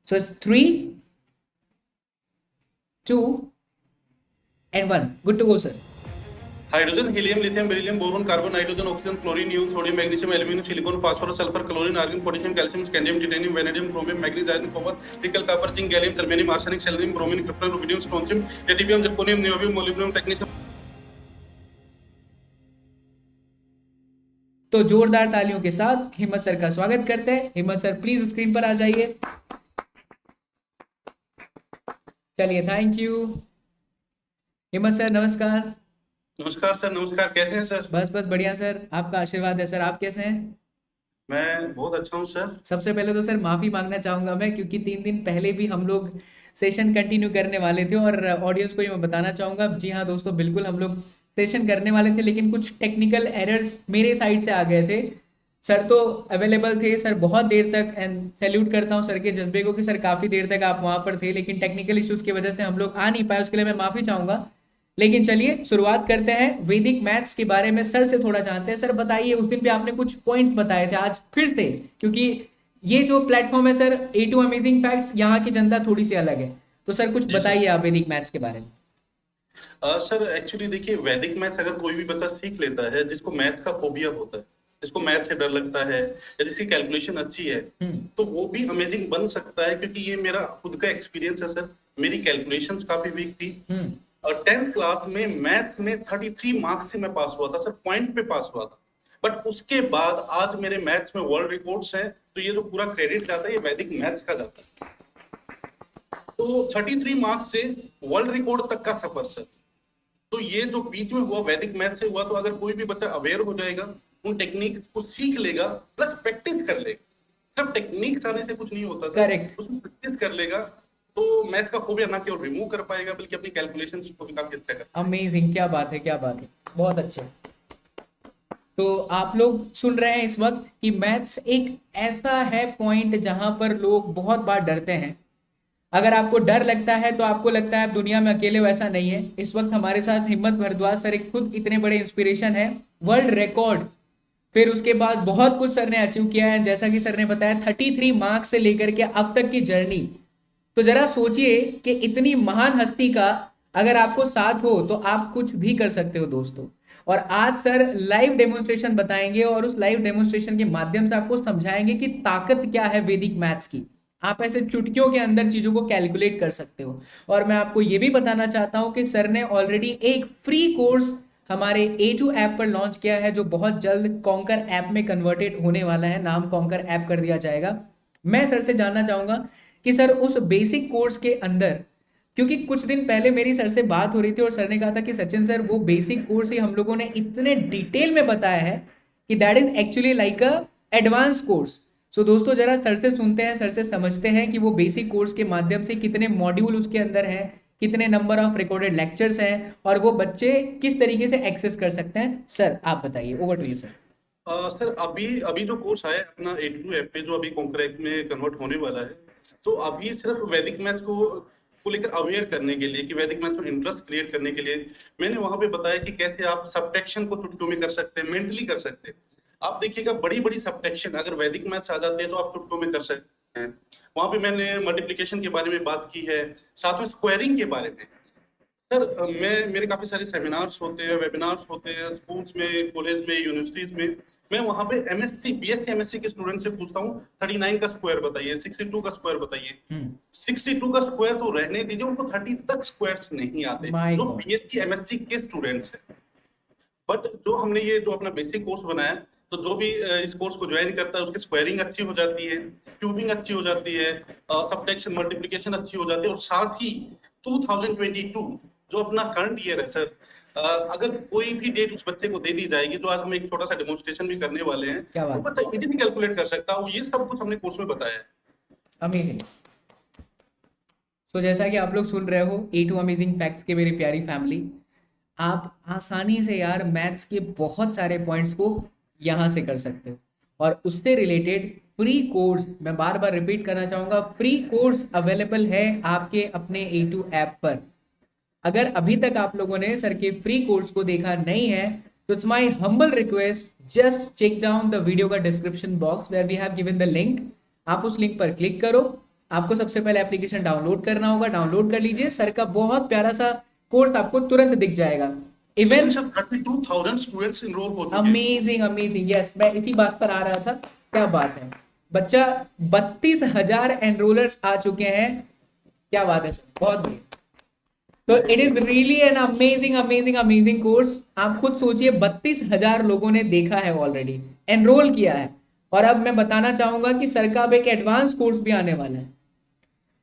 So it's 3, 2, and 1. Good to go, sir. Hydrogen, helium, lithium, beryllium, boron, carbon, nitrogen, oxygen, fluorine, neon, sodium, magnesium, aluminium, silicon, phosphorus, sulphur, chlorine, argon, potassium, calcium, scandium, titanium, vanadium, chromium, manganese, iron, copper, nickel, copper, zinc, gallium, germanium, arsenic, selenium, bromine, krypton, rubidium, strontium, yttrium, zirconium, niobium, molybdenum, technetium. तो जोरदार तालियों के साथ हिम्मत sir का स्वागत करते हैं। हिम्मत सर प्लीज स्क्रीन पर आ जाइए। चलिए, थैंक यू। हिम्मत सर नमस्कार। नमस्कार सर, नमस्कार। कैसे हैं सर? बस बढ़िया सर, आपका आशीर्वाद है सर। आप कैसे हैं? मैं बहुत अच्छा हूँ सर। सबसे पहले तो सर माफी मांगना चाहूंगा मैं, क्योंकि 3 दिन पहले भी हम लोग सेशन कंटिन्यू करने वाले थे और ऑडियंस को ये मैं बताना चाहूंगा। जी हाँ दोस्तों, बिल्कुल हम लोग सेशन करने वाले थे, लेकिन कुछ टेक्निकल एरर्स मेरे साइड से आ गए थे। सर तो अवेलेबल थे सर बहुत देर तक, एंड सैल्यूट करता हूँ सर के जज्बे को कि सर काफी देर तक आप वहां पर थे, लेकिन टेक्निकल इश्यूज की वजह से हम लोग आ नहीं पाए। उसके लिए मैं माफी चाहूंगा। लेकिन चलिए शुरुआत करते हैं। वैदिक मैथ्स के बारे में सर से थोड़ा जानते हैं। सर बताइए, उस दिन पे आपने कुछ पॉइंट्स बताए थे, आज फिर से, क्योंकि ये जो प्लेटफॉर्म है सर A2 अमेजिंग फैक्ट्स, यहाँ की जनता थोड़ी सी अलग है। तो सर कुछ जी सर। बताइए आप वैदिक मैथ्स के बारे में। सर एक्चुअली देखिए, वैदिक मैथ्स अगर कोई भी बच्चा सीख लेता है, जिसको मैथ्स का फोबिया होता है, जिसको मैथ से डर लगता है या जिसकी कैलकुलेशन अच्छी है, तो वो भी अमेजिंग बन सकता है। क्योंकि ये मेरा खुद का एक्सपीरियंस है सर। मेरी कैलकुलेशंस काफी वीक थी और 10th क्लास में मैथ्स में 33 मार्क्स से मैं पास हुआ था सर, पॉइंट पे पास हुआ था। बट उसके बाद आज मेरे मैथ्स में वर्ल्ड रिकॉर्ड्स हैं, तो ये जो पूरा क्रेडिट जाता है ये वैदिक मैथ्स का जाता है। तो 33 मार्क्स से वर्ल्ड रिकॉर्ड तक का सफर सर। तो ये जो बीच में हुआ वैदिक मैथ से हुआ, तो अगर कोई भी बच्चा अवेयर हो जाएगा, उन टेक्निक्स को सीख लेगा, प्लस प्रैक्टिस कर लेगा। सिर्फ टेक्निक्स आने से कुछ नहीं होता सर, करेक्ट। उसमें प्रैक्टिस कर लेगा तो मैथ्स का फोबिया ना केवल रिमूव कर पाएगा, बल्कि अपनी कैलकुलेशन को भी काफी अच्छा कर पाएगा। अमेजिंग, क्या बात है, क्या बात है, बहुत अच्छे। तो आप लोग सुन रहे हैं इस वक्त कि मैथ्स एक ऐसा है पॉइंट जहां पर लोग बहुत बार डरते हैं। अगर आपको डर लगता है तो आपको लगता है आप दुनिया में अकेले, वैसा नहीं है। इस वक्त हमारे साथ हिम्मत भारद्वाज सर एक खुद इतने बड़े इंस्पिरेशन है। वर्ल्ड रिकॉर्ड, फिर उसके बाद बहुत कुछ सर ने अचीव किया है। जैसा कि सर ने बताया 33 मार्क्स से लेकर के अब तक की जर्नी। तो जरा सोचिए कि इतनी महान हस्ती का अगर आपको साथ हो तो आप कुछ भी कर सकते हो दोस्तों। और आज सर लाइव डेमोन्स्ट्रेशन बताएंगे और उस लाइव डेमोन्स्ट्रेशन के माध्यम से आपको समझाएंगे कि ताकत क्या है वैदिक मैथ्स की। आप ऐसे चुटकियों के अंदर चीजों को कैलकुलेट कर सकते हो। और मैं आपको यह भी बताना चाहता हूं कि सर ने ऑलरेडी एक फ्री कोर्स हमारे A2 ऐप पर लॉन्च किया है, जो बहुत जल्द कॉन्कर ऐप में कन्वर्टेड होने वाला है। नाम कॉन्कर ऐप कर दिया जाएगा। मैं सर से जानना चाहूंगा कि सर उस बेसिक कोर्स के अंदर, क्योंकि कुछ दिन पहले मेरी सर से बात हो रही थी और सर ने कहा था कि सचिन सर वो बेसिक कोर्स ही हम लोगों ने इतने डिटेल में बताया है कि that is actually like a advance course. So दोस्तों जरा सर से सुनते हैं, सर से समझते हैं कि वो बेसिक कोर्स के माध्यम से कितने मॉड्यूल उसके अंदर हैं, कितने नंबर ऑफ रिकॉर्डेड लेक्चर्स हैं और वो बच्चे किस तरीके से एक्सेस कर सकते हैं। सर आप बताइए, over to you sir. Sir अभी अभी जो कोर्स आया है अपना A2 ऐप पे, जो अभी कॉन्कर ऐप में कन्वर्ट होने वाला है, तो अभी सिर्फ वैदिक मैथ्स को लेकर अवेयर करने के लिए, कि वैदिक मैथ्स में इंटरेस्ट क्रिएट करने के लिए मैंने वहां पे बताया कि कैसे आप सब्ट्रैक्शन को चुटकियों में कर सकते हैं, मेंटली कर सकते हैं। आप देखिएगा, बड़ी बड़ी सब्ट्रैक्शन अगर वैदिक मैथ्स आ जाते हैं तो आप चुटकियों में कर सकते हैं। वहां पे मैंने मल्टीप्लिकेशन के बारे में बात की है, साथ में स्क्वायरिंग के बारे में। सर मैं मेरे काफी सारे सेमिनार्स होते हैं, वेबिनार्स होते हैं, स्कूल्स में, कॉलेज में, यूनिवर्सिटीज में। मैं वहां पे MSc BSc MSc के स्टूडेंट से पूछता हूँ 39 का स्क्वायर बताइए, 62 का स्क्वायर बताइए। 62 का स्क्वायर तो रहने दीजिए, उनको 30 तक स्क्वायर्स नहीं आते, माय जो गॉड। BSc MSc के स्टूडेंट्स हैं। बट जो हमने ये जो अपना बेसिक कोर्स बनाया, तो जो भी इस कोर्स को ज्वाइन करता है उसकी स्क्वायरिंग अच्छी हो जाती है, क्यूबिंग अच्छी हो जाती है, सब्ट्रैक्शन मल्टीप्लिकेशन अच्छी हो जाती है। और साथ ही 2022 जो अपना करंट ईयर है सर, अगर कोई भी डेट उस बच्चे को दे दी जाएगी, जो आज हम एक छोटा सा डेमोन्स्ट्रेशन भी करने वाले हैं, क्या वो बात बच्चा इजीली कैलकुलेट कर सकता है। ये सब कुछ हमने कोर्स में बताया है। अमेजिंग। तो जैसा कि आप लोग सुन रहे हो A2 अमेजिंग फैक्ट्स के मेरी प्यारी फैमिली, आप आसानी से यार मैथ्स के बहुत सारे पॉइंट्स को यहाँ से कर सकते हो। और उससे रिलेटेड फ्री कोर्स, मैं बार बार रिपीट करना चाहूंगा, फ्री कोर्स अवेलेबल है आपके अपने A2 ऐप पर। अगर अभी तक आप लोगों ने सर के फ्री कोर्स को देखा नहीं है तो it's my humble request, just check down the video का description box where we have given the link. आप उस लिंक पर क्लिक करो, आपको सबसे पहले एप्लीकेशन डाउनलोड करना होगा, डाउनलोड कर लीजिए, सर का बहुत प्यारा सा कोर्स आपको तुरंत दिख जाएगा। इवन 32,000 स्टूडेंट्स इनरोल हो चुके हैं। अमेजिंग अमेजिंग, यस मैं इसी बात पर आ रहा था, क्या बात है, बच्चा 32,000 एनरोलर्स आ चुके हैं, क्या बात है सर, बहुत बढ़िया। तो it is really an amazing amazing amazing course. आप खुद सोचिए 32,000 लोगों ने देखा है ऑलरेडी, एनरोल किया है, और अब मैं बताना चाहूंगा कि सर का अब एक एडवांस कोर्स भी आने वाला है।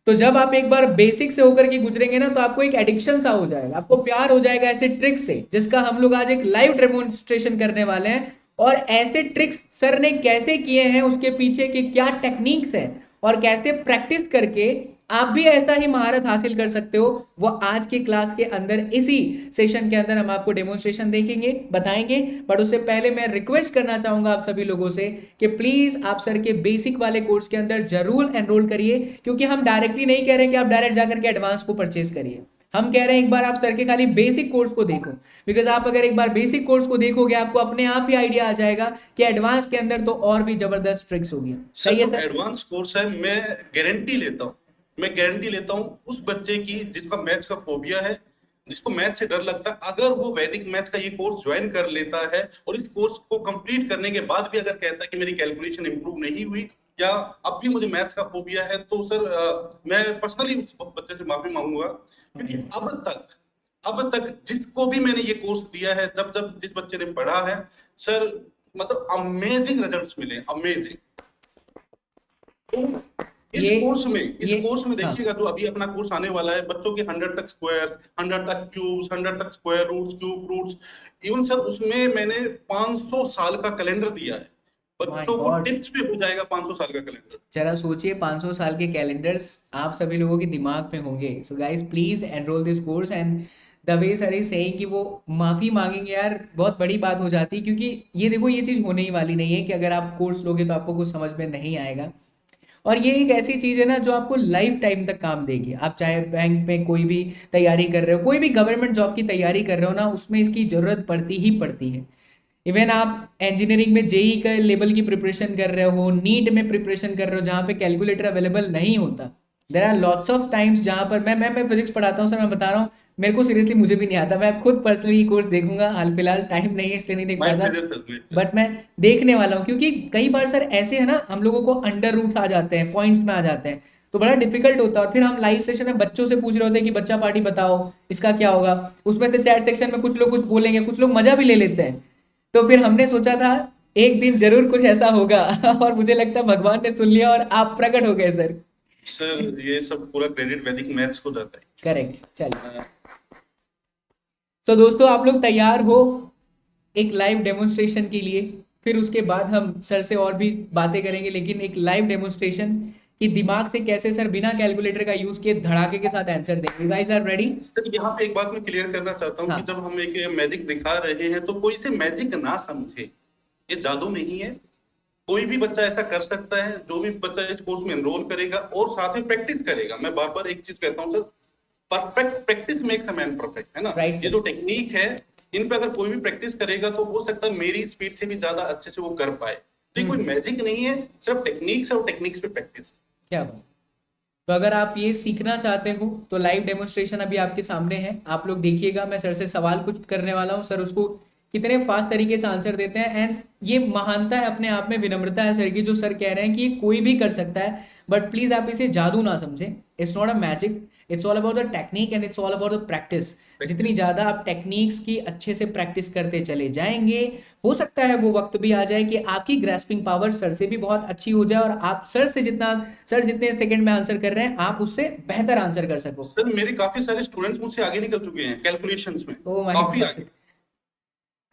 तो जब आप एक बार बेसिक से होकर के गुजरेंगे ना, तो आपको एक एडिक्शन सा हो जाएगा, आपको प्यार हो जाएगा ऐसे ट्रिक से, जिसका हम लोग आज एक लाइव डेमोन्स्ट्रेशन करने वाले हैं। और ऐसे ट्रिक्स सर ने कैसे किए हैं, उसके पीछे के क्या टेक्निक्स है, और कैसे प्रैक्टिस करके आप भी ऐसा ही महारत हासिल कर सकते हो, वो आज के क्लास के अंदर, इसी सेशन के अंदर हम आपको डेमोन्स्ट्रेशन देखेंगे, बताएंगे। बट उससे पहले मैं रिक्वेस्ट करना चाहूंगा आप सभी लोगों से कि प्लीज आप सर के बेसिक वाले कोर्स के अंदर जरूर एनरोल करिए, क्योंकि हम डायरेक्टली नहीं कह रहे कि आप डायरेक्ट जाकर के एडवांस को परचेज करिए। हम कह रहे हैं एक बार आप सर के खाली बेसिक कोर्स को देखो, बिकॉज आप अगर एक बार बेसिक कोर्स को देखोगे, आपको अपने आप ही आइडिया आ जाएगा कि एडवांस के अंदर तो और भी जबरदस्त ट्रिक्स होगी। सही है सर? एडवांस कोर्स है, मैं गारंटी लेता हूँ उस बच्चे की जिसका मैथ्स का फोबिया है, जिसको मैथ से डर लगता है, अगर वो वैदिक मैथ्स का ये कोर्स ज्वाइन कर लेता है और इस कोर्स को कंप्लीट करने के बाद भी अगर कहता है कि मेरी कैलकुलेशन इंप्रूव नहीं हुई या अब भी मुझे मैथ्स का फोबिया है, तो सर मैं पर्सनली उस बच्चे से माफी मांगूंगा, क्योंकि अब तक जिसको भी मैंने ये कोर्स दिया है, जब जब जिस बच्चे ने पढ़ा है सर, मतलब अमेजिंग रिजल्ट्स मिले, अमेजिंग। इस कोर्स में देखिएगा, जो अभी अपना कोर्स आने वाला है, बच्चों के 100 तक स्क्वायर, 100 तक क्यूब्स, 100 तक square roots, cube roots, even sir उसमें मैंने 500 साल का कैलेंडर दिया है, बच्चों को टिप्स पे हो जाएगा 500 साल का कैलेंडर। जरा सोचिए 500 साल के कैलेंडर्स आप सभी लोगों के दिमाग में होंगे। So guys please enrol this course, and the way sir is saying कि वो माफी मांगेंगे यार, बहुत बड़ी बात हो जाती है, क्योंकि ये देखो ये चीज होने ही वाली नहीं है कि अगर आप कोर्स लोगे तो आपको कुछ समझ में नहीं आएगा। और ये एक ऐसी चीज है ना जो आपको लाइफ टाइम तक काम देगी। आप चाहे बैंक में कोई भी तैयारी कर रहे हो, कोई भी गवर्नमेंट जॉब की तैयारी कर रहे हो ना, उसमें इसकी जरूरत पड़ती ही पड़ती है। इवन आप इंजीनियरिंग में जेई का लेवल की प्रिपरेशन कर रहे हो, नीट में प्रिपरेशन कर रहे हो, जहाँ पे कैलकुलेटर अवेलेबल नहीं होता, there are lots of times जहाँ पर मैं फिजिक्स पढ़ाता हूँ सर, मैं बता रहा हूँ, मेरे को सीरियसली मुझे भी नहीं आता, मैं खुद पर्सनली कोर्स देखूंगा, हाल फिलहाल टाइम नहीं है इसलिए नहीं देख पाता, बट मैं देखने वाला हूँ, क्योंकि कई बार सर ऐसे है ना, हम लोगों को अंडर रूट्स आ जाते हैं, पॉइंट्स में आ जाते हैं, तो बड़ा डिफिकल्ट होता है। और फिर हम लाइव सेशन में बच्चों से पूछ रहे होते हैं कि बच्चा पार्टी बताओ इसका क्या होगा, उसमें से चैट सेक्शन में कुछ लोग कुछ बोलेंगे, कुछ लोग मजा भी ले लेते हैं। तो फिर हमने सोचा था एक दिन जरूर कुछ ऐसा होगा और मुझे लगता है भगवान ने सुन लिया और आप प्रकट हो गए सर। सर ये सब पूरा क्रेडिट वैदिक मैथ्स को जाता है। करेक्ट, चलिए। तो दोस्तों आप लोग तैयार हो एक लाइव डेमोन्स्ट्रेशन के लिए? फिर उसके बाद हम सर से और भी बातें करेंगे, लेकिन एक लाइव डेमोन्स्ट्रेशन कि दिमाग से कैसे सर बिना कैलकुलेटर का यूज किए धड़ाके के साथ आंसर देंगे। Guys are ready? सर यहाँ पे एक बात मैं क्लियर करना चाहता हूँ कि जब हम एक मैजिक दिखा रहे हैं तो कोई से मैजिक ना समझे, ये जादू नहीं है। कोई भी बच्चा ऐसा कर सकता है, जो भी बच्चा इस कोर्स में एनरोल करेगा और साथ में प्रैक्टिस करेगा। मैं बार बार एक चीज कहता हूँ sir, perfect practice makes a man perfect, है ना? ये जो टेक्निक है, इन पे अगर कोई भी प्रैक्टिस करेगा तो हो सकता है मेरी स्पीड से भी ज्यादा अच्छे से वो कर पाए। तो ये कोई मैजिक नहीं है, सिर्फ टेक्निक्स और टेक्निक्स पे प्रैक्टिस। क्या बात। तो अगर आप ये सीखना चाहते हो तो लाइव डेमोन्स्ट्रेशन अभी आपके सामने है, आप लोग देखिएगा। मैं सर से सवाल कुछ करने वाला हूँ, सर उसको कितने फास्ट तरीके से आंसर देते हैं। एंड ये महानता है अपने आप में, विनम्रता है सर की, जो सर कह रहे हैं कि कोई भी कर सकता है, बट प्लीज आप इसे जादू ना समझें। It's not a magic, it's all about the technique and it's all about the practice. जितनी ज्यादा आप टेक्निक्स की अच्छे से प्रैक्टिस करते चले जाएंगे, हो सकता है वो वक्त भी आ जाए कि आपकी ग्रास्पिंग पावर सर से भी बहुत अच्छी हो जाए और आप सर जितने सेकंड में आंसर कर रहे हैं आप उससे बेहतर आंसर कर सको। सर मेरे काफी सारे स्टूडेंट्स मुझसे आगे निकल चुके हैं कैलकुलेशंस में, काफी आगे।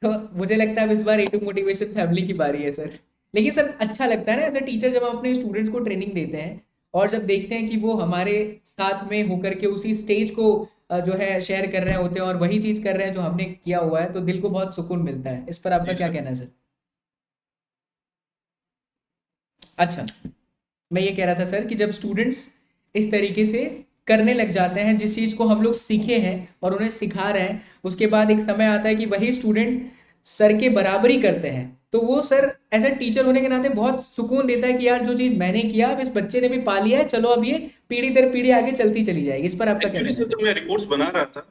तो मुझे लगता है इस बार A2 मोटिवेशन फैमिली की बारी है सर। लेकिन सर अच्छा लगता है ना एज अ टीचर, जब हम अपने स्टूडेंट्स को ट्रेनिंग देते हैं और जब देखते हैं कि वो हमारे साथ में होकर के उसी स्टेज को जो है शेयर कर रहे होते हैं और वही चीज कर रहे हैं जो हमने किया हुआ है, तो दिल को बहुत सुकून मिलता है। इस पर आपका क्या कहना है सर? अच्छा, मैं ये कह रहा था सर कि जब स्टूडेंट्स इस तरीके से करने लग जाते हैं, जिस चीज को हम लोग सीखे हैं और उन्हें सिखा रहे हैं, उसके बाद एक समय आता है कि वही स्टूडेंट सर के बराबरी करते हैं तो वो सर ऐसे टीचर होने के नाते बहुत सुकून देता है कि यार जो चीज मैंने किया अब इस बच्चे ने भी पा लिया है, चलो अब ये पीढ़ी दर पीढ़ी आगे चलती चली जाएगी। इस पर आपका क्या एक्चुअली कहना है सर सर? जब मैं रिपोर्ट्स बना रहा था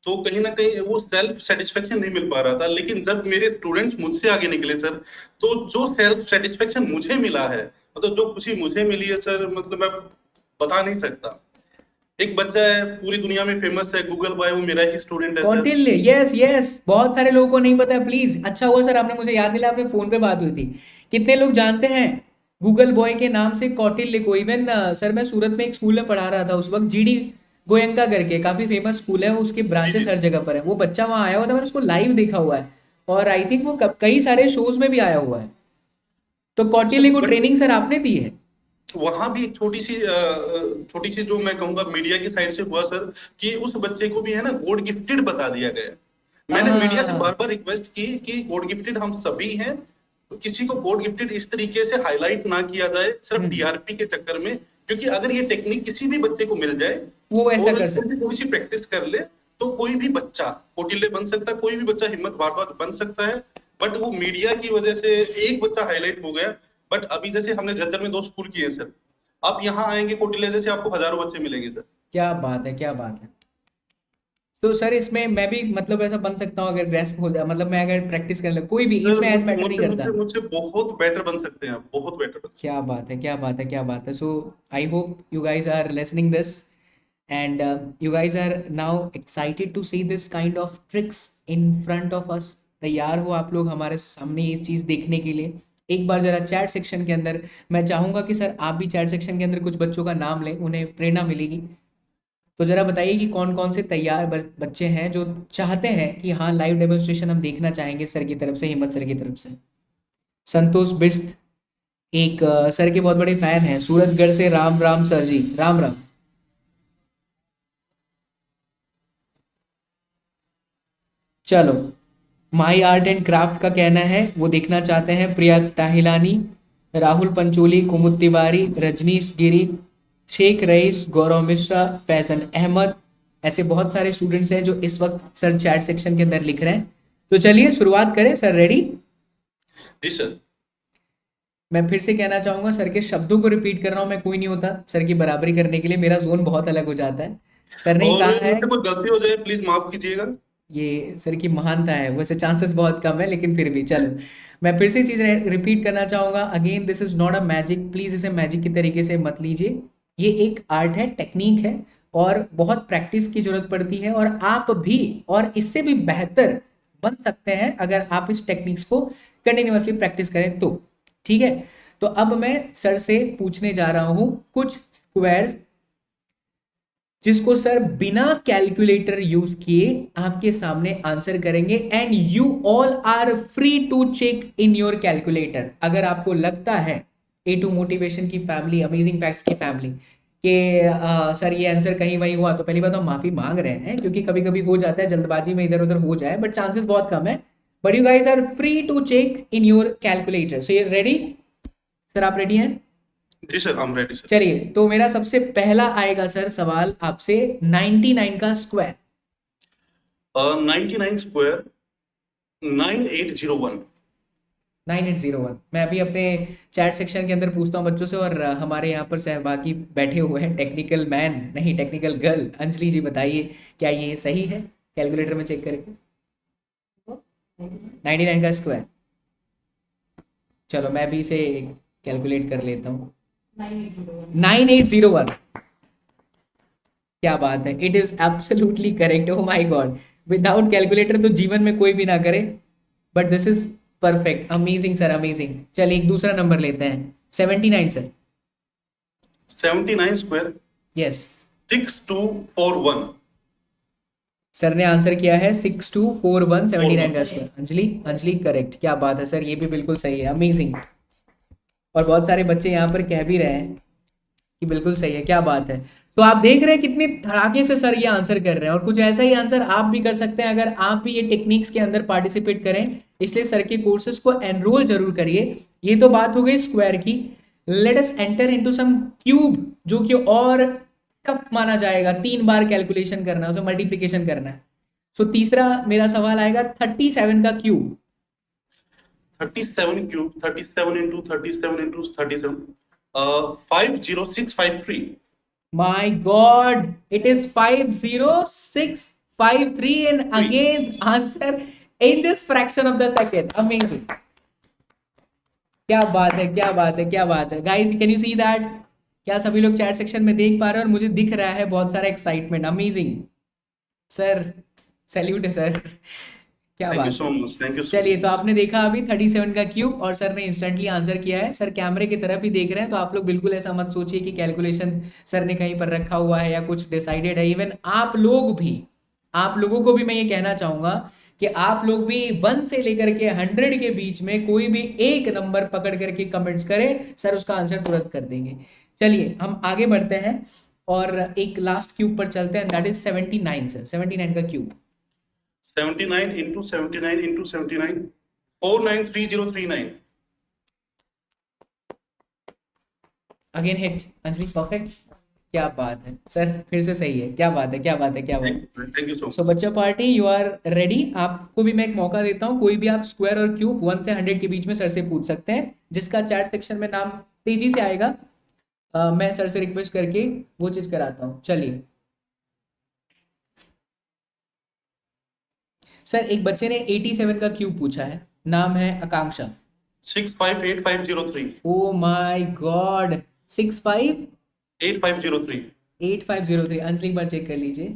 तो कहीं ना कहीं वो सेल्फ सेटिस्फेक्शन नहीं मिल पा रहा था, लेकिन जब मेरे स्टूडेंट्स मुझसे आगे निकले सर, तो जो सेल्फ सेटिस्फेक्शन मुझे मिला है, मतलब जो खुशी मुझे मिली है सर, मतलब मैं बता नहीं सकता। एक बच्चा है पूरी दुनिया में फेमस है, गूगल बॉय, वो मेरा ही स्टूडेंट है सर। कौटिल्य, यस यस, बहुत सारे लोगों को नहीं पता है। प्लीज, अच्छा हुआ सर आपने मुझे याद दिलाया, आपने फोन पे बात हुई थी। कितने लोग जानते हैं गूगल बॉय के नाम से कौटिल्य को? इवन सर मैं सूरत में एक स्कूल में पढ़ा रहा था उस वक्त, जीडी गोयंका करके काफी फेमस स्कूल है, उसके जी ब्रांचेस जी। हर जगह पर है। वो बच्चा वहां आया हुआ था, मैंने उसको लाइव देखा हुआ है, और आई थिंक वो कई सारे शोज में भी आया हुआ है। तो कौटिल्य सर को बट ट्रेनिंग सर आपने दी है? वहां भी एक छोटी सी जो मैं कहूंगा मीडिया की साइड से हुआ सर, कि उस बच्चे को भी है ना गॉड गिफ्टेड बता दिया गया। मैंने मीडिया से बार हाँ। बार रिक्वेस्ट की कि गॉड गिफ्टेड हम सभी हैं, तो किसी को गॉड गिफ्टेड इस तरीके से हाईलाइट ना किया जाए सिर्फ हम्म। टीआरपी के चक्कर में, क्योंकि अगर ये टेक्निक किसी भी बच्चे को मिल जाए वो ऐसा और कर सकते। थोड़ी सी प्रैक्टिस कर ले, तो कोई भी बच्चा कौटिल्य बन सकता है, कोई भी बच्चा हिम्मत भारद्वाज बन सकता है। बट वो मीडिया की वजह से एक बच्चा हाईलाइट हो गया। बट अभी जैसे हमने झज्जर में 2 स्कूल किए हैं सर, आप यहाँ आएंगे कौटिल्य जैसे आपको हजारों बच्चे मिलेंगे सर। क्या बात है, क्या बात है। तो सर इसमें मैं भी मतलब ऐसा बन सकता हूँ अगर ग्रेस्प हो जाए, मतलब मैं अगर प्रैक्टिस कर ले, कोई भी सर इसमें एज मुझसे मैटर नहीं मुझसे करता। मुझसे मुझसे बहुत बेटर बन सकते हैं आप, बहुत बेटर बन सकते क्या बात है, क्या बात है, क्या बात है। So I hope you guys are listening this, and you guys are now excited to see this kind of tricks in front of us। तैयार हो आप लोग हमारे सामने ये चीज़ देखने के लिए? एक बार ज़रा चैट सेक्शन के अंदर, मैं चाहूँगा कि सर आप भी चैट सेक्शन के अंदर कुछ बच्चों का नाम लें, उन्हें प्रेरणा मिलेगी। तो ज़रा बताइए कि कौन कौन से तैयार बच्चे हैं जो चाहते हैं कि हाँ लाइव डेमोन्स्ट्रेशन हम देखना चाहेंगे सर की तरफ से, हिम्मत सर की तरफ से। संतोष बिस्त एक सर के बहुत बड़े फैन हैं, सूरतगढ़ से राम राम सर जी, राम राम। चलो, माई आर्ट एंड क्राफ्ट का कहना है वो देखना चाहते हैं, प्रिया ताहिलानी, राहुल पंचोली, कुमुद तिवारी, रजनीश गिरी, शेख रईस, गौरव मिश्रा, फैजन अहमद। ऐसे बहुत सारे स्टूडेंट्स हैं जो इस वक्त सर चैट सेक्शन के अंदर लिख रहे हैं। तो चलिए शुरुआत करें सर, रेडी? हैं। जी सर। मैं फिर से कहना चाहूंगा, सर के शब्दों को रिपीट कर रहा हूं, मैं कोई नहीं होता सर की बराबरी करने के लिए, मेरा जोन बहुत अलग हो जाता है। सर ने ही और कहा है, मुझसे कोई गलती हो जाए प्लीज माफ कीजिएगा। ये सर की महानता है, वैसे चांसेस बहुत कम है लेकिन फिर भी चलो। मैं फिर से चीज रिपीट करना चाहूंगा, again this is not a magic, please इसे मैजिक की तरीके से मत लीजिए। ये एक आर्ट है, टेक्निक है, और बहुत प्रैक्टिस की जरूरत पड़ती है, और आप भी और इससे भी बेहतर बन सकते हैं अगर आप इस टेक्निक्स को कंटिन्यूअसली प्रैक्टिस करें तो। ठीक है, तो अब मैं सर से पूछने जा रहा हूं कुछ स्क्वायर्स, जिसको सर बिना कैलकुलेटर यूज किए आपके सामने आंसर करेंगे, and you all are free to check in your calculator. अगर आपको लगता है ए टू मोटिवेशन की फैमिली, अमेजिंग फैक्ट्स की फैमिली, कि सर ये आंसर कहीं वहीं हुआ, तो पहली बात हम माफी मांग रहे हैं, क्योंकि कभी कभी हो जाता है जल्दबाजी में इधर उधर हो जाए, बट चांसेस बहुत कम है। But you guys are free to check in your calculator. So ये रेडी? सर आप रेडी हैं? जी sir, I am ready sir. चलिए, तो मेरा सबसे पहला आएगा सर सवाल आपसे, 99 का स्क्वायर। 99 स्क्वायर 9801। 9801। मैं अभी अपने चैट सेक्शन के अंदर पूछता हूँ बच्चों से, और हमारे यहाँ पर सहभागी बैठे हुए हैं, टेक्निकल मैन नहीं टेक्निकल गर्ल, अंजलि जी बताइए क्या ये सही है? कैलकुलेटर में चेक करके 99 का स्क्वायर। चलो मैं भी इसे कैलकुलेट कर लेता हूँ। 9801। क्या बात है, it is absolutely correct. Oh my God, without calculator तो जीवन में कोई भी ना करे, but this is perfect, amazing sir, amazing. चलिए एक दूसरा नंबर लेते हैं, 79 सर। 79 square yes, 6241। सर ने आंसर किया है 6241, 79 का 41। स्क्वायर। अंजलि, अंजलि करेक्ट, क्या बात है सर, ये भी बिल्कुल सही है, अमेजिंग। और बहुत सारे बच्चे यहाँ पर कह भी रहे हैं कि बिल्कुल सही है, क्या बात है। तो आप देख रहे हैं कितने धड़ाके से सर ये आंसर कर रहे हैं, और कुछ ऐसा ही आंसर आप भी कर सकते हैं अगर आप भी ये टेक्निक्स के अंदर पार्टिसिपेट करें। इसलिए सर के कोर्सेज को एनरोल जरूर करिए। ये तो बात हो गई स्क्वायर की। Let us enter into some cube, जो कि और टफ माना जाएगा, 3 बार कैलकुलेशन करना है, उसे मल्टीप्लीकेशन करना है। सो तीसरा मेरा सवाल आएगा 37 का cube. 37 cube, 37 into 37 into 37, 50653. My God, it is 50653 and again answer in just fraction of the second. Amazing. क्या बात है, क्या बात है, क्या बात है guys, can you see that? क्या सभी लोग चैट सेक्शन में देख पा रहे हैं? और मुझे दिख रहा है बहुत सारा एक्साइटमेंट। अमेजिंग सर, सैल्यूट है सर, क्या थैंक यू बात सो है। मच, थैंक यू सो चलिए, तो मच। आपने देखा अभी 37 का क्यूब और सर ने इंस्टेंटली आंसर किया है। सर कैमरे की तरफ ही देख रहे हैं, तो आप लोग बिल्कुल ऐसा मत सोचिए कि कैलकुलेशन सर ने कहीं पर रखा हुआ है या कुछ डिसाइडेड है। इवन आप लोग भी, आप लोगों को भी मैं ये कहना चाहूंगा कि आप लोग भी 1 से लेकर के 100 के बीच में कोई भी एक नंबर पकड़ करके कमेंट्स करें, सर उसका आंसर तुरंत कर देंगे। चलिए हम आगे बढ़ते हैं और एक लास्ट क्यूब पर चलते हैं, दैट इज 79 सर, 79 का cube. 79 into 79 into 79, 493039. Again hit Anjali, perfect, क्या बात है सर, फिर से सही है, क्या बात है, क्या बात है, क्या बात है। Thank you so so much. बच्चा पार्टी, यू आर रेडी। आपको भी मैं एक मौका देता हूँ, कोई भी आप स्क्वायर और क्यूब 1 से 100 के बीच में सर से पूछ सकते हैं। जिसका चैट सेक्शन में नाम तेजी से आएगा, मैं सर से रिक्वेस्ट करके वो चीज कराता हूँ। चलिए सर, एक बच्चे ने 87 का क्यूब पूछा है, नाम है आकांक्षा। 658503. Oh my God, 65 8503. 8503। अंजलि एक बार चेक कर लीजिए।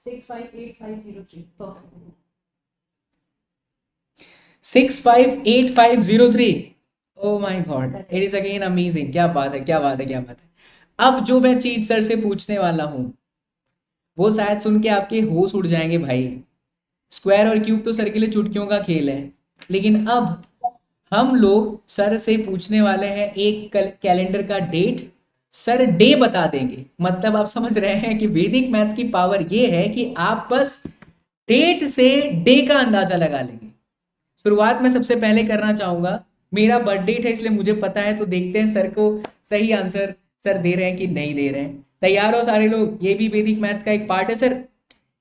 658503 perfect. 658503। Oh my God, it is again amazing, क्या बात है, क्या बात है, क्या बात है। अब जो मैं चीज सर से पूछने वाला हूं वो शायद सुन के आपके होश उड़ जाएंगे भाई। स्क्वायर और क्यूब तो सर के लिए चुटकियों का खेल है, लेकिन अब हम लोग सर से पूछने वाले हैं एक कैलेंडर का डेट। सर डे बता देंगे, मतलब आप समझ रहे हैं कि वैदिक मैथ्स की पावर ये है कि आप बस डेट से डे का अंदाजा लगा लेंगे। शुरुआत में सबसे पहले करना चाहूंगा, मेरा बर्थ डेट है इसलिए मुझे पता है, तो देखते हैं सर को सही आंसर सर दे रहे हैं कि नहीं दे रहे हैं। तैयार हो सारे लोग? ये भी वैदिक मैथ्स का एक पार्ट है सर।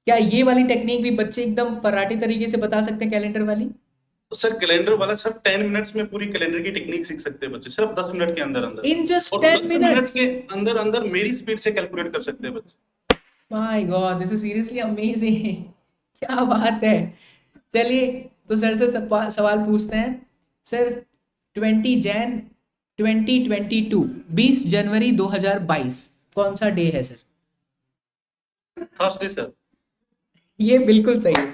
क्या ये वाली टेक्निक भी बच्चे एकदम फर्राटे तरीके से बता सकते हैं, कैलेंडर वाली? सर कैलेंडर वाला सर 10 मिनट्स में पूरी कैलेंडर की टेक्निक सीख सकते हैं बच्चे, सिर्फ 10 मिनट के अंदर अंदर। इन जस्ट और 10 10 मिनट मिनट्स? के अंदर अंदर मेरी स्पीड से कैलकुलेट कर सकते हैं बच्चे। My God, this is seriously amazing, क्या बात है। चलिए, तो सर से सवाल पूछते हैं। सर 20 जनवरी 2022 कौन सा डे है सर? Thursday sir. ये बिल्कुल सही है।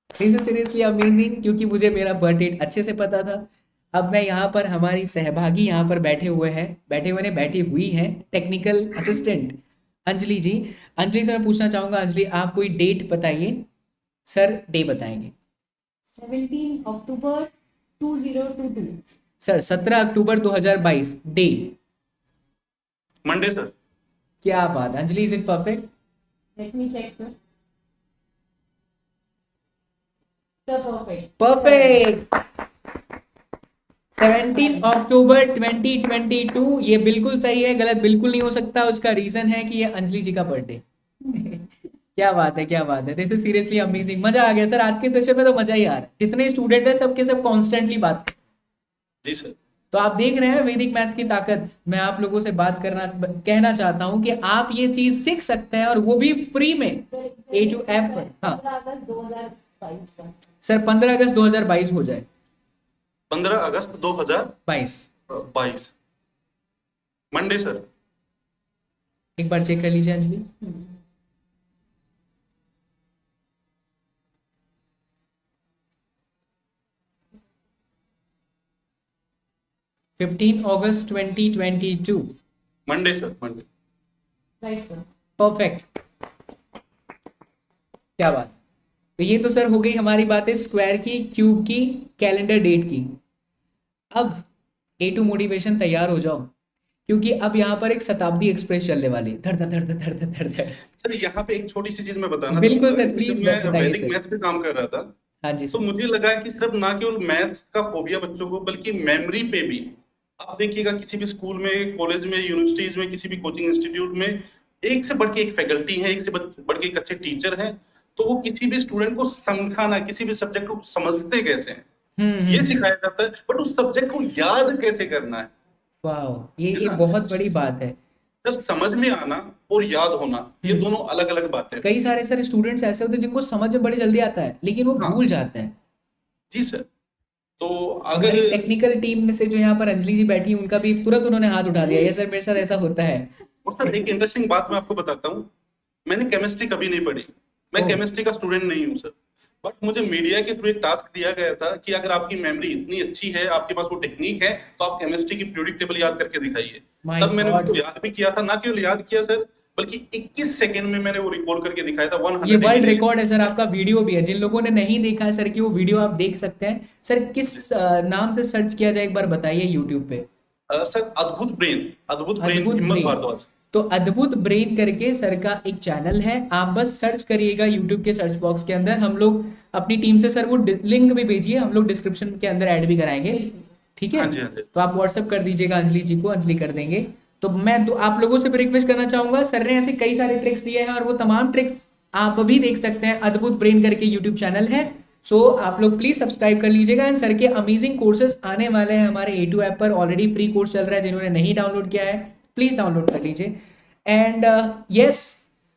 दिस इज सीरियसली अमेजिंग, क्योंकि मुझे मेरा बर्थ डेट अच्छे से पता था। अब मैं यहाँ पर, हमारी सहभागी यहाँ पर बैठी हुई हैं टेक्निकल असिस्टेंट अंजलि जी। अंजलि से मैं पूछना चाहूंगा, अंजलि आप कोई डेट बताइए, सर डे बताएंगे। 17 October 2022. सर 17 अक्टूबर 2022 डे। Monday sir. क्या बात, Anjali is it perfect? Let me check, sir. Sir, perfect. Perfect. 17 अक्टूबर 2022, ये बिल्कुल सही है, गलत बिल्कुल नहीं हो सकता। उसका रीजन है कि ये अंजलि जी का बर्थडे। क्या बात है, क्या बात है, दिस इज सीरियसली अमेजिंग। मजा आ गया सर, आज के सेशन में तो मजा ही आ रहा है। जितने स्टूडेंट है सबके सब कॉन्स्टेंटली बात। जी सर। तो आप देख रहे हैं वैदिक मैथ्स की ताकत। मैं आप लोगों से बात कहना चाहता हूं कि आप ये चीज सीख सकते हैं, और वो भी फ्री में A to F पर। हाँ 15 अगस्त 2022 का। सर, 15 अगस्त 2022 हो जाए। 15 अगस्त 22 2022 मंडे सर। एक बार चेक कर लीजिए अंजलि। 15 अगस्त 2022 Monday sir, Monday. Right, sir. Perfect, क्या बात। तो ये तो सर हो गई हमारी बातें स्क्वायर की, क्यूब की, कैलेंडर डेट की। अब A2 मोटिवेशन तैयार हो जाओ, क्योंकि अब यहाँ पर एक शताब्दी एक्सप्रेस चलने वाली है। धड़ धड़ धड़ धड़ धड़ धड़ धड़। सर यहाँ पे एक छोटी सी चीज मैं बताना बिल्कुल चाहूंगा। सर, प्लीज जब मैं बताइए वैदिक सर। मैथ्स पे काम कर रहा था, हाँ जी तो सर। मुझे लगा कि सिर्फ ना केवल मैथ्स का फोबिया बच्चों को, बल्कि मेमोरी पे भी। आप देखिएगा किसी भी स्कूल में, कॉलेज में, यूनिवर्सिटीज में, किसी भी कोचिंग इंस्टीट्यूट में एक से बढ़ के एक फैकल्टी है, एक से बढ़ के एक अच्छे टीचर हैं, तो वो किसी भी स्टूडेंट को समझाना, किसी भी सब्जेक्ट को समझते कैसे हैं ये हम्म। सिखाया जाता है, बट उस सब्जेक्ट को याद कैसे करना है वाह, ये है ये ना। बहुत बड़ी बात है। जस्ट समझ में आना और याद होना, ये हम्म। दोनों अलग अलग बातें हैं। कई सारे सर स्टूडेंट्स ऐसे होते हैं जिनको समझ में बड़ी जल्दी आता है लेकिन वो हाँ भूल जाते हैं। जी सर। तो अगर हमारी टेक्निकल टीम में से जो यहाँ पर अंजलि जी बैठी हैं, उनका भी तुरंत उन्होंने हाथ उठा दिया, ये सर मेरे साथ ऐसा होता है। और सर एक इंटरेस्टिंग बात मैं आपको बताता हूँ, मैंने केमिस्ट्री कभी नहीं पढ़ी, मैं ओह। केमिस्ट्री का स्टूडेंट नहीं हूँ सर। बट मुझे मीडिया के थ्रू एक टास्क दिया गया था कि अगर आपकी मेमोरी इतनी अच्छी है, आपके पास वो टेक्निक है, तो आप केमिस्ट्री की पीरियोडिक टेबल याद करके दिखाइए। माय तब मैंने गॉड, उसको याद भी किया था, ना केवल याद किया सर, बल्कि 21 सेकंड में मैंने वो रिकॉल करके दिखाया था ये 180 वर्ल्ड डेज। रिकॉर्ड है सर। आपका वीडियो भी है, जिन लोगों ने नहीं देखा है सर की वो वीडियो आप देख सकते हैं। सर किस नाम से सर्च किया जाए एक बार बताइए यूट्यूब पे। सर अद्भुत ब्रेन, अद्भुत ब्रेन अद्भुत हिम्मत ब्रेन। भारद्वाज। तो अद्भुत ब्रेन करके सर का एक चैनल है, आप बस सर्च करिएगा यूट्यूब के सर्च बॉक्स के अंदर। हम लोग अपनी टीम से सर वो लिंक भी भेजिए, हम लोग डिस्क्रिप्शन के अंदर ऐड भी कराएंगे, ठीक है। हाँ जी हाँ जी। तो आप व्हाट्सअप कर दीजिएगा अंजलि जी को, अंजलि कर देंगे। तो मैं आप लोगों से भी रिक्वेस्ट करना चाहूंगा, सर ने ऐसे कई सारे ट्रिक्स दिए हैं और वो तमाम ट्रिक्स आप भी देख सकते हैं। अद्भुत ब्रेन करके यूट्यूब चैनल है, सो आप लोग प्लीज सब्सक्राइब कर लीजिएगा। एंड सर के अमेजिंग कोर्सेज आने वाले हैं हमारे A2 ऐप पर, ऑलरेडी फ्री कोर्स चल रहा है, जिन्होंने नहीं डाउनलोड किया है प्लीज डाउनलोड कर लीजिए। And yes,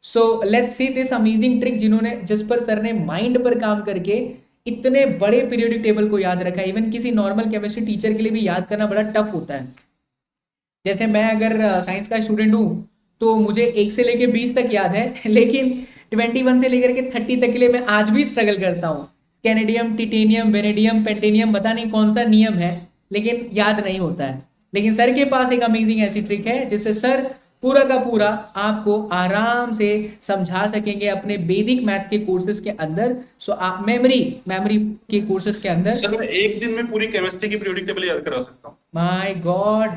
so let's see this amazing trick जिस पर सर ने माइंड पर काम करके इतने बड़े पीरियोडिक टेबल को याद रखा है। इवन किसी नॉर्मल केमिस्ट्री टीचर के लिए भी याद करना बड़ा टफ होता है। जैसे मैं अगर साइंस का स्टूडेंट हूँ तो मुझे 1 से लेके 20 तक याद है, लेकिन 21 से लेकर के 30 तक के लिए मैं आज भी स्ट्रगल करता हूँ। कैनेडियम, टिटेनियम, वेनेडियम, पेंटेनियम, पता नहीं कौन सा नियम है, लेकिन याद नहीं होता है। लेकिन सर के पास एक अमेजिंग ऐसी ट्रिक है जिससे सर पूरा का पूरा आपको आराम से समझा सकेंगे अपने वैदिक मैथ्स के कोर्सेज के अंदर। सो आप मेमोरी के कोर्सेज के अंदर। सर मैं एक दिन में पूरी केमिस्ट्री की पीरियोडिक टेबल याद करा सकता हूँ, माय गॉड,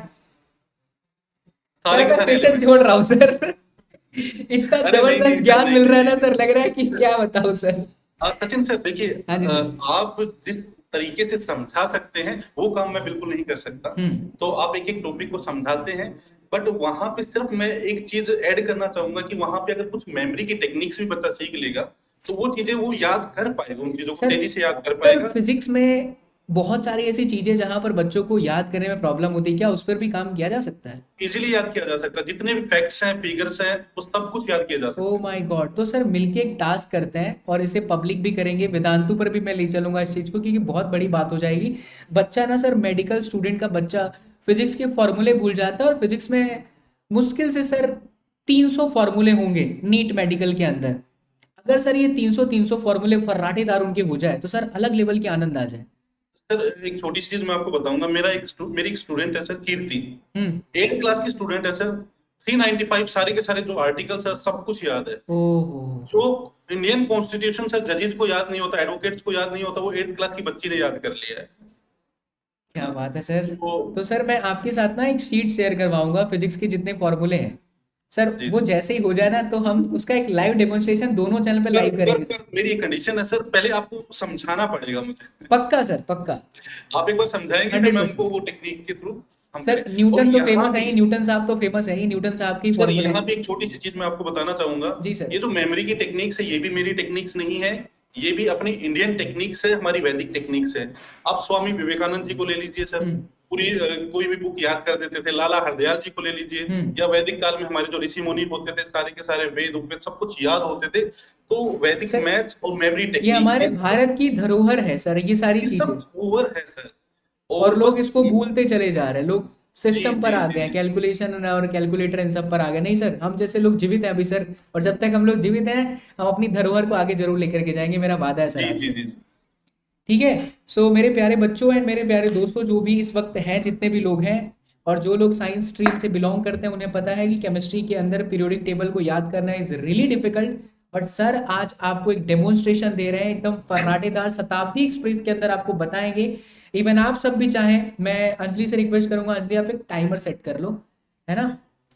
सारे सर के मैं सारे सेशन एलिमेंट। छोड़ रहा हूँ सर। इतना अरे नहीं जबरदस्त नहीं सर, ज्ञान नहीं मिल रहा है नहीं। ना सर, लग रहा है कि क्या बताऊं सर। सचिन सर देखिए, हाँ जी सर। आप जिस तरीके से समझा सकते हैं वो काम मैं बिल्कुल नहीं कर सकता। हम्म। तो आप एक एक टॉपिक को समझाते हैं, बट वहां पे सिर्फ मैं एक चीज ऐड करना चाहूंगा कि वहां पे अगर कुछ मेमोरी की टेक्निक्स भी बच्चा सीख लेगा तो वो चीजें वो याद कर पाएगा, उन चीजों को सर तेजी से याद कर सर पाएगा। फिजिक्स में बहुत सारी ऐसी चीजें जहां पर बच्चों को याद करने में प्रॉब्लम होती है, क्या उस पर भी काम किया जा सकता है? इजीली याद किया जा सकता है, जितने भी फैक्ट्स हैं, फिगर्स हैं, वो सब कुछ याद किया जा सकता ओ माय गॉड, तो सर मिलके एक टास्क करते हैं और इसे पब्लिक भी करेंगे। वेदांतु पर भी मैं ले चलूंगा इस चीज को, क्योंकि बहुत बड़ी बात हो जाएगी। बच्चा ना सर, मेडिकल स्टूडेंट का बच्चा फिजिक्स के फॉर्मूले भूल जाता है, और फिजिक्स में मुश्किल से सर 300 फॉर्मूले होंगे नीट मेडिकल के अंदर। अगर सर ये 300 फॉर्मूले फर्राटेदार उनके हो जाए तो सर अलग लेवल के आनंद आ जाए। है। सर एक छोटी सी चीज मैं आपको बताऊंगा, मेरी एक स्टूडेंट है सर, कीर्ति, हम्म। 8th क्लास की स्टूडेंट है सर। 395 सारे के सारे जो आर्टिकल्स है सब कुछ याद है। ओहो, जो इंडियन कॉन्स्टिट्यूशन सर जजेस को याद नहीं होता, एडवोकेट्स को याद नहीं होता, वो 8th क्लास की बच्ची ने याद कर लिया है। क्या बात है सर। तो तो सर मैं आपके साथ ना एक शीट शेयर करवाऊंगा फिजिक्स के जितने फॉर्मूले हैं सर, जी वो जी। जैसे ही हो जाए ना तो हम उसका एक लाइव डेमोन्स्ट्रेशन दोनों चैनल पे लाइव करेंगे सर। मेरी एक कंडीशन है सर, पहले आपको समझाना पड़ेगा मुझे। पक्का सर, पक्का। आप एक बार समझाएंगे फिर मैं 100%। हमको वो टेक्निक के थ्रू हम सर करें। और न्यूटन तो यहाँ फेमस है भी ही, न्यूटन साहब तो फेमस है ही, न्यूटन साहब के सर, फॉर्मूले यहाँ हैं। भी एक छोटी सी चीज मैं आपको बताना चाहूंगा। जी सर। ये जो मेमोरी की टेक्निक्स है, ये भी मेरी टेक्निक्स नहीं है, ये भी अपनी इंडियन टेक्निक्स है, हमारी वैदिक टेक्निक्स है। आप स्वामी विवेकानंद जी को ले लीजिए सर, हम्म। पूरी कोई भी बुक याद कर देते थे। लाला हरदयाल जी को ले लीजिए, हम्म। या वैदिक काल में हमारे जो ऋषि मुनि होते थे, सारे के सारे वेद उपवेद सब कुछ याद होते थे। तो वैदिक सर मैथ्स और मेमोरी ये टेक्निक्स हमारे भारत की धरोहर है सर, ये सारी ये चीजें। सब ओवर है सर। और और लोग बस इसको भूलते चले जा रहे हैं, लोग जी सिस्टम पर जी आ जी गए हैं, जी कैलकुलेशन और कैलकुलेटर इन सब पर आ गए। नहीं सर, हम जैसे लोग जीवित हैं अभी सर, और जब तक हम लोग जीवित हैं हम अपनी धरोहर को आगे जरूर लेकर के जाएंगे, मेरा वादा है सर जी जी आपसे। जी। ठीक है। सो मेरे प्यारे बच्चों एंड मेरे प्यारे दोस्तों, जो भी इस वक्त हैं, जितने भी लोग हैं और जो लोग साइंस स्ट्रीम से बिलोंग करते हैं, उन्हें पता है कि केमिस्ट्री के अंदर पीरियोडिक टेबल को याद करना is really difficult. But sir आज आपको एक डेमोन्स्ट्रेशन दे रहे हैं एकदम फर्राटेदार, शताब्दी एक्सप्रेस के अंदर आपको बताएंगे। इवन आप सब भी चाहें, मैं अंजलि से रिक्वेस्ट करूंगा, अंजलि आप एक टाइमर सेट कर लो, है ना,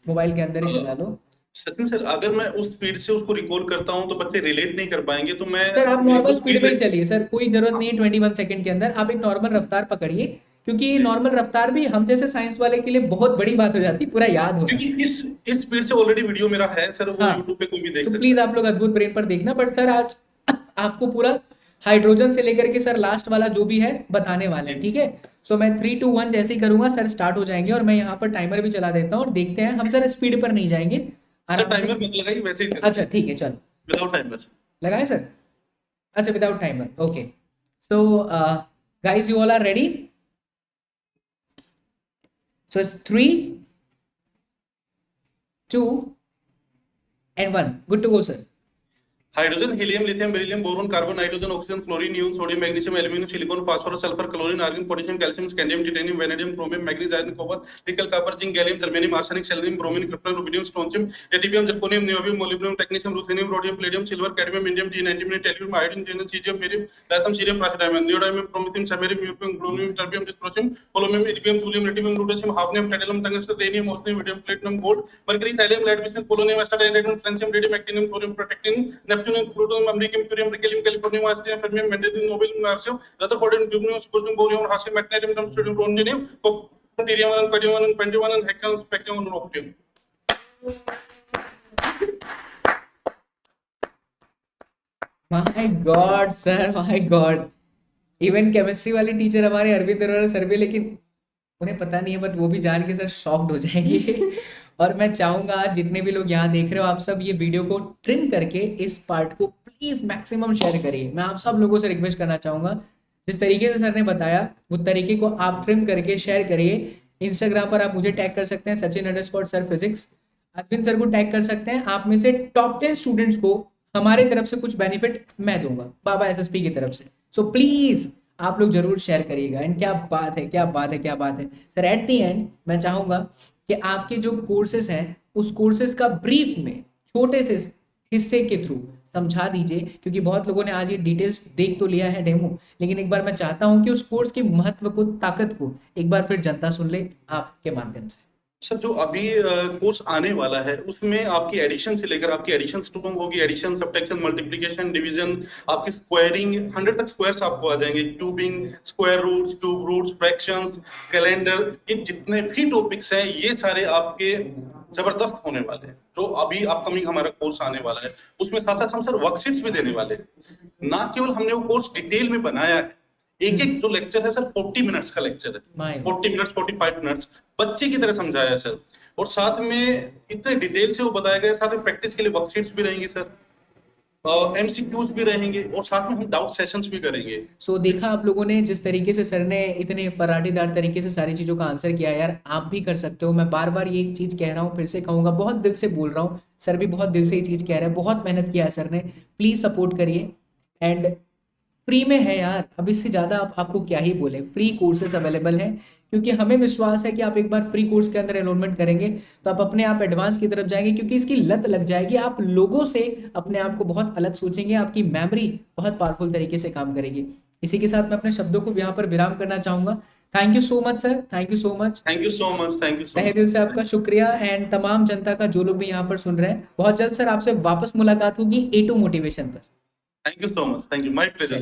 मोबाइल के अंदर ही चला लो। सचिन सर, अगर मैं उस स्पीड से उसको रिकॉल करता हूं तो बच्चे रिलेट नहीं कर पाएंगे, तो मैं सर आप मेरी नॉर्मल तो स्पीड में ही स्पीड चलिए सर, कोई जरूरत नहीं है 21 सेकंड के अंदर आप एक नॉर्मल रफ्तार पकड़िए, क्योंकि ये जी। नॉर्मल रफ्तार भी हम जैसे साइंस वाले के लिए बहुत बड़ी बात हो जाती है, पूरा याद होना। क्योंकि इस स्पीड से ऑलरेडी वीडियो मेरा है सर, वो हाँ, यूट्यूब पे कोई भी देख तो सकता प्लीज है। आप लोग अद्भुत ब्रेन पर देखना। बट सर आज आपको पूरा हाइड्रोजन से लेकर के सर लास्ट वाला जो भी है बताने वाले हैं, ठीक है। सो मैं 3 2 1 जैसे ही करूंगा सर स्टार्ट हो जाएंगे, और मैं यहाँ पर टाइमर भी चला देता हूँ और देखते हैं। हम सर स्पीड पर नहीं जाएंगे, सर आराम से। टाइमर मत लगाइए, वैसे ही अच्छा ठीक है, चलो विदाउट टाइमर। लगाए सर। अच्छा without timer, okay. So guys you all are ready? So it's 3 2 and 1, good to go sir। Hydrogen, helium, lithium, beryllium, boron, carbon, nitrogen, oxygen, fluorine, neon, sodium, magnesium, aluminium, silicon, phosphorus, sulphur, chlorine, argon, potassium, calcium, scandium, titanium, vanadium, chromium, manganese, iron, copper, nickel, copper, zinc, gallium, germanium, arsenic, selenium, bromine, krypton, rubidium, strontium, एटीपीएम, zirconium, niobium, molybdenum, technetium, ruthenium, rhodium, palladium, silver, cadmium, indium, tin, antimony, tellurium, iodine, xenon, caesium, barium, lanthanum, cerium, platinum, neodymium, promethium, samarium, europium, bromium, terbium, dysprosium, polonium, iridium, thulium, ytterbium, lutetium, hafnium, tantalum, tungsten, radium, osmium, medium, platinum, gold, mercury, thallium, lead, bismuth, polonium, astatine, radium, francium, radium, actinium, thorium, protactinium, neptunium, plutonium, americium, curium, berkelium, californium, einsteinium, fermium, mendelevium, nobelium, lawrencium, rutherfordium, dubnium, seaborgium, bohrium, hassium, magnesium, tungsten, roentgenium, कोटियम, पेडियम, Pentium, हेक्साम, spectrum, और ऑक्टियम। My God sir, my God. Even chemistry वाली teacher हमारे Arvind Arora sir भी, लेकिन उन्हें पता नहीं है, बट वो भी जान के सर शॉक्ड हो जाएंगे। और मैं चाहूंगा जितने भी लोग यहाँ देख रहे हो, आप सब ये वीडियो को ट्रिम करके इस पार्ट को प्लीज मैक्सिमम शेयर करिए। मैं आप सब लोगों से रिक्वेस्ट करना चाहूंगा, जिस तरीके से सर ने बताया वो तरीके को आप ट्रिम करके शेयर करिए। इंस्टाग्राम पर आप मुझे टैग कर सकते हैं Sachin_Sir Physics, अरविंद सर को टैग कर सकते हैं। आप में से टॉप 10 स्टूडेंट्स को हमारे तरफ से कुछ बेनिफिट मैं दूंगा, बाबा एसएसपी की तरफ से। सो प्लीज आप लोग जरूर शेयर करिएगा। एंड क्या बात है, क्या बात है, क्या बात है सर। एट दी एंड मैं चाहूंगा कि आपके जो कोर्सेस हैं उस कोर्सेस का ब्रीफ में छोटे से हिस्से के थ्रू समझा दीजिए, क्योंकि बहुत लोगों ने आज ये डिटेल्स देख तो लिया है डेमो, लेकिन एक बार मैं चाहता हूं कि उस कोर्स के महत्व को, ताकत को एक बार फिर जनता सुन ले आपके माध्यम से। सर जो अभी कोर्स आने वाला है उसमें आपकी एडिशन से लेकर आपकी एडिशन स्टूडेंट होगी, एडिशन, सब्ट्रैक्शन, मल्टीप्लिकेशन, डिवीजन, आपकी स्क्वायरिंग, 100 तक स्क्वायर्स आपको आ जाएंगे, cubing, square roots, cube roots, fractions, calendar, ये जितने भी टॉपिक्स हैं ये सारे आपके जबरदस्त होने वाले हैं। जो अभी अपकमिंग हमारा कोर्स आने वाला है उसमें साथ साथ हम सर वर्कशीट्स भी देने वाले हैं। ना केवल हमने वो कोर्स डिटेल में बनाया है, एक एक जो लेक्चर है सर 40 मिनट्स का लेक्चर है, 40 मिनट्स 45 मिनट्स बच्चे की तरह समझाया है सर, और साथ में इतने डिटेल से वो बताया गया, साथ में प्रैक्टिस के लिए वर्कशीट्स भी रहेंगी सर, एमसीक्यूज भी रहेंगे, और साथ में हम डाउट सेशंस भी करेंगे। सो देखा आप लोगों ने जिस तरीके से सर ने इतने फराटेदार तरीके से सारी चीज़ों का आंसर किया, यार आप भी कर सकते हो। मैं बार बार ये चीज़ कह रहा हूँ, फिर से कहूँगा, बहुत दिल से बोल रहा हूँ, सर भी बहुत दिल से ये चीज़ कह रहे हैं, बहुत मेहनत किया है सर ने। प्लीज़ सपोर्ट करिए। एंड फ्री में है यार, अब इससे ज़्यादा आपको क्या ही बोले। फ्री कोर्सेज अवेलेबल हैं, क्योंकि हमें विश्वास है कि आप एक बार फ्री कोर्स के अंदर एनरोलमेंट करेंगे तो आप अपने आप एडवांस की तरफ जाएंगे, क्योंकि इसकी लत लग जाएगी। आप लोगों से अपने आप को बहुत अलग सोचेंगे, आपकी मेमोरी बहुत पावरफुल तरीके से काम करेगी। इसी के साथ मैं अपने शब्दों को यहाँ पर विराम करना चाहूंगा। Thank you so much sir, thank you so much, thank you so much, thank you so तहे दिल से आपका शुक्रिया। एंड तमाम जनता का जो लोग भी यहाँ पर सुन रहे हैं, बहुत जल्द सर आपसे वापस मुलाकात होगी A2 मोटिवेशन पर। Thank you so much, thank you, my pleasure.